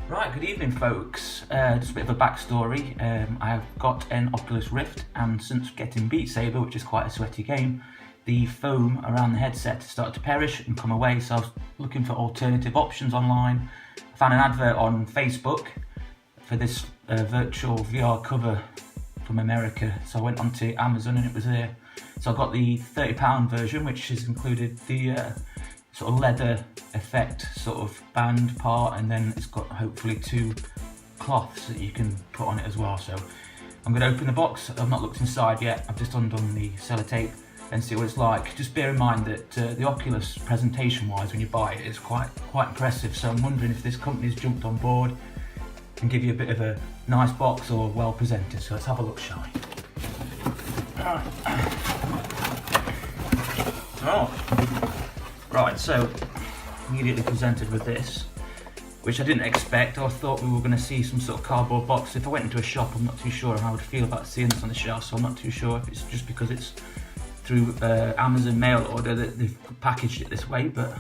Right, good evening folks. Just a bit of a backstory. I've got an Oculus Rift, and since getting Beat Saber, which is quite a sweaty game, the foam around the headset started to perish and come away, so I was looking for alternative options online. I found an advert on Facebook for this virtual VR cover from America, so I went onto Amazon and it was there. So I got the £30 version, which has included the sort of leather effect sort of band part, and then it's got hopefully two cloths that you can put on it as well. So I'm going to open the box. I've not looked inside yet. I've just undone the sellotape and see what it's like. Just bear in mind that the Oculus, presentation wise, when you buy it, is quite impressive. So I'm wondering if this company's jumped on board and give you a bit of a nice box or well presented. So let's have a look, shall we? Right, so immediately presented with this, which I didn't expect. I thought we were going to see some sort of cardboard box. If I went into a shop, I'm not too sure how I would feel about seeing this on the shelf, so I'm not too sure if it's just because it's through Amazon mail order that they've packaged it this way, but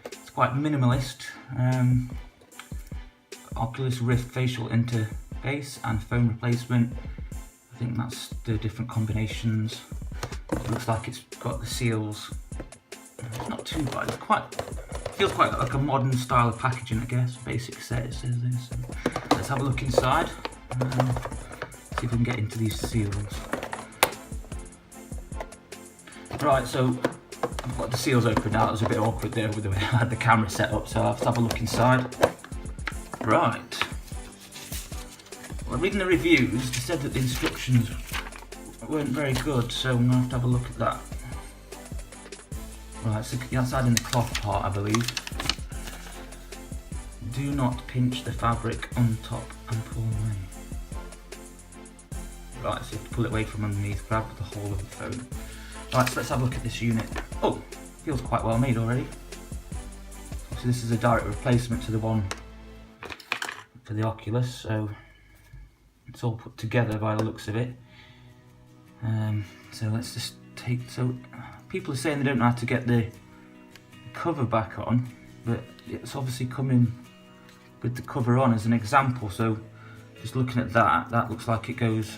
it's quite minimalist. Oculus Rift facial interface and phone replacement. I think that's the different combinations. It looks like it's got the seals. It's not too bad. Feels quite like a modern style of packaging, I guess. Basic set, it says this. So let's have a look inside. See if we can get into these seals. Right, so I've got the seals open now. It was a bit awkward there with the way I had the camera set up, so I'll have to have a look inside. Right. Well, reading the reviews, they said that the instructions weren't very good, so I'm going to have a look at that. Right, so that's adding the cloth part, I believe. Do not pinch the fabric on top and pull away. Right, so you have to pull it away from underneath, grab the whole of the phone. Right, so let's have a look at this unit. Oh, feels quite well made already. So this is a direct replacement to the one for the Oculus, so it's all put together by the looks of it. So let's just so people are saying they don't know how to get the cover back on, but it's obviously coming with the cover on as an example. So just looking at that, that looks like it goes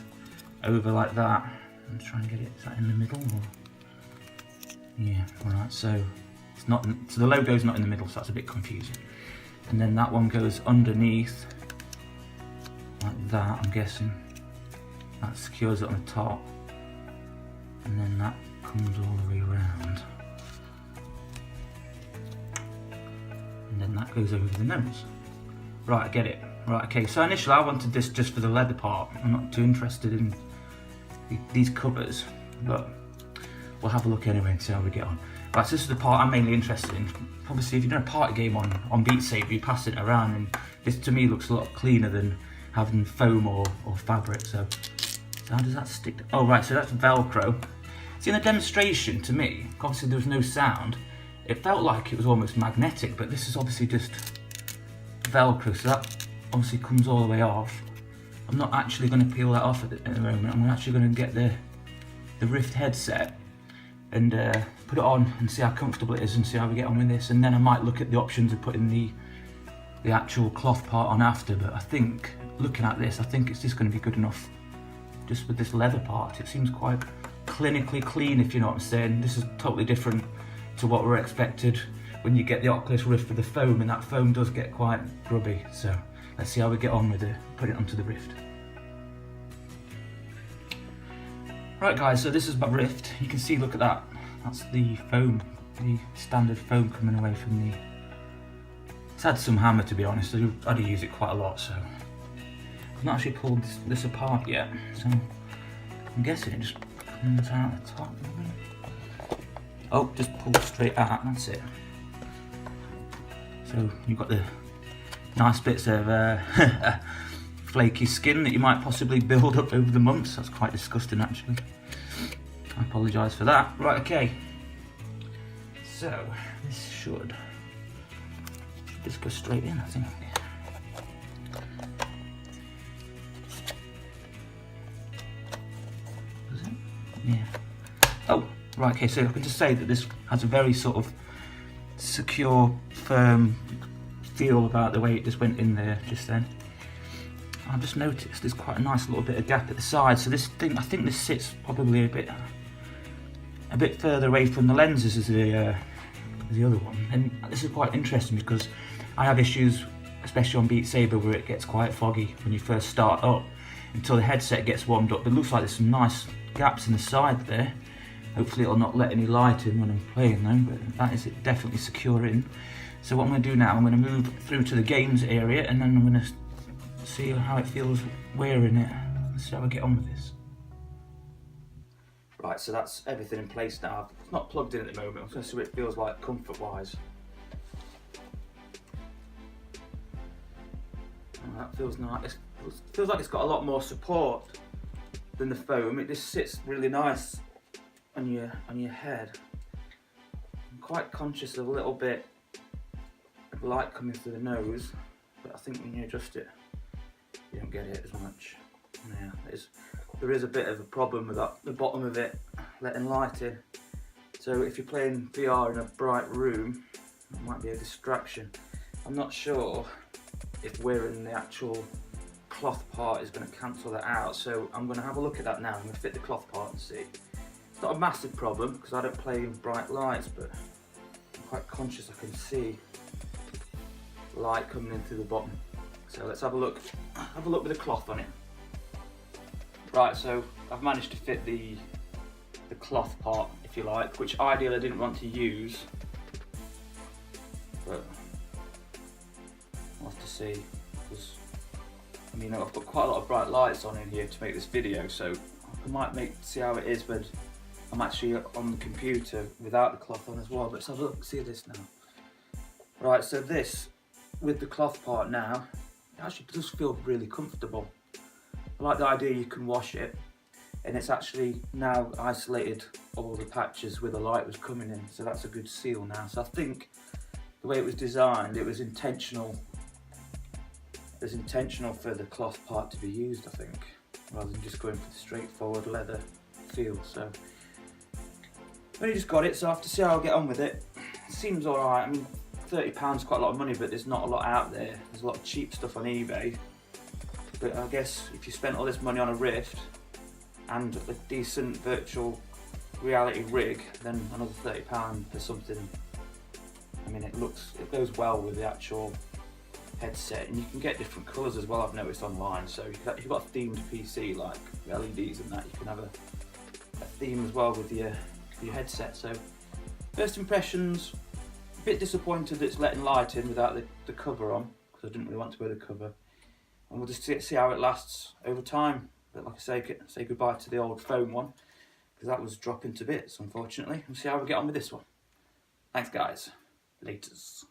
over like that. I'm trying to get it, is that in the middle? Or? Yeah, alright, so it's not, so the logo's not in the middle, so that's a bit confusing. And then that one goes underneath, like that, I'm guessing. That secures it on the top. And then that comes all the way around. And then that goes over the nose. Right, I get it. Right, okay, so initially I wanted this just for the leather part. I'm not too interested in these covers, but we'll have a look anyway and see how we get on. Right, so this is the part I'm mainly interested in. Obviously, if you're doing a party game on Beat Saber, you pass it around, and this to me looks a lot cleaner than having foam or fabric. So how does that stick? Oh right, so that's Velcro. See, in the demonstration, to me, obviously there was no sound. It felt like it was almost magnetic, but this is obviously just Velcro, so that obviously comes all the way off. I'm not actually going to peel that off at the moment. I'm actually going to get the Rift headset and put it on and see how comfortable it is and see how we get on with this. And then I might look at the options of putting the actual cloth part on after. But I think, looking at this, I think it's just going to be good enough just with this leather part. It seems quite clinically clean, if you know what I'm saying. This is totally different to what we're expected when you get the Oculus Rift with the foam, and that foam does get quite grubby. So let's see how we get on with it, put it onto the Rift. Right guys, so this is my Rift. You can see, look at that. That's the foam, the standard foam coming away from the... It's had some hammer, to be honest. I do use it quite a lot, so... I've not actually pulled this apart yet, so I'm guessing it just comes out the top. Oh, just pull straight out, that's it. So you've got the nice bits of flaky skin that you might possibly build up over the months. That's quite disgusting, actually. I apologise for that. Right, okay. So this should just go straight in, I think. Does it? Yeah. Oh, right, okay, so I can just say that this has a very sort of secure, firm feel about the way it just went in there just then. I just noticed there's quite a nice little bit of gap at the side, so this thing, I think this sits probably a bit further away from the lenses as the other one. And this is quite interesting because I have issues, especially on Beat Saber, where it gets quite foggy when you first start up until the headset gets warmed up. But it looks like there's some nice gaps in the side there. Hopefully it'll not let any light in when I'm playing though, but that is definitely secure in. So what I'm going to do now, I'm going to move through to the games area, and then I'm going to see how it feels wearing it. Let's see how I get on with this. Right, so that's everything in place now. It's not plugged in at the moment. I'm going to see what it feels like comfort-wise. Oh, that feels nice. It feels like it's got a lot more support than the foam. It just sits really nice on your head. I'm quite conscious of a little bit of light coming through the nose, but I think when you adjust it, you don't get it as much. Yeah, there is a bit of a problem with the bottom of it letting light in. So if you're playing VR in a bright room, it might be a distraction. I'm not sure if wearing the actual cloth part is going to cancel that out, so I'm going to have a look at that now. I'm going to fit the cloth part and see. It's not a massive problem because I don't play in bright lights, but I'm quite conscious I can see light coming in through the bottom. So let's have a look with the cloth on it. Right, so I've managed to fit the cloth part, if you like, which ideally I didn't want to use, but I'll have to see, because I mean I've got quite a lot of bright lights on in here to make this video, so I might see how it is when I'm actually on the computer without the cloth on as well. But let's have a look, see this now. Right, so this with the cloth part now, it actually does feel really comfortable. I like the idea you can wash it, and it's actually now isolated all the patches where the light was coming in, so that's a good seal now. So I think the way it was designed, it was intentional. It was intentional for the cloth part to be used, I think, rather than just going for the straightforward leather feel. So I've only just got it, so I have to see how I'll get on with it. It seems alright. I mean, £30 is quite a lot of money, but there's not a lot out there. There's a lot of cheap stuff on eBay. But I guess if you spent all this money on a Rift and a decent virtual reality rig, then another £30 for something. I mean, it goes well with the actual headset, and you can get different colours as well, I've noticed online. So if you've got a themed PC like LEDs and that, you can have a theme as well with your headset. So first impressions, a bit disappointed that it's letting light in without the cover on, because I didn't really want to wear the cover. And we'll just see how it lasts over time. But like I say goodbye to the old foam one, because that was dropping to bits, unfortunately. We'll see how we get on with this one. Thanks guys. Laters.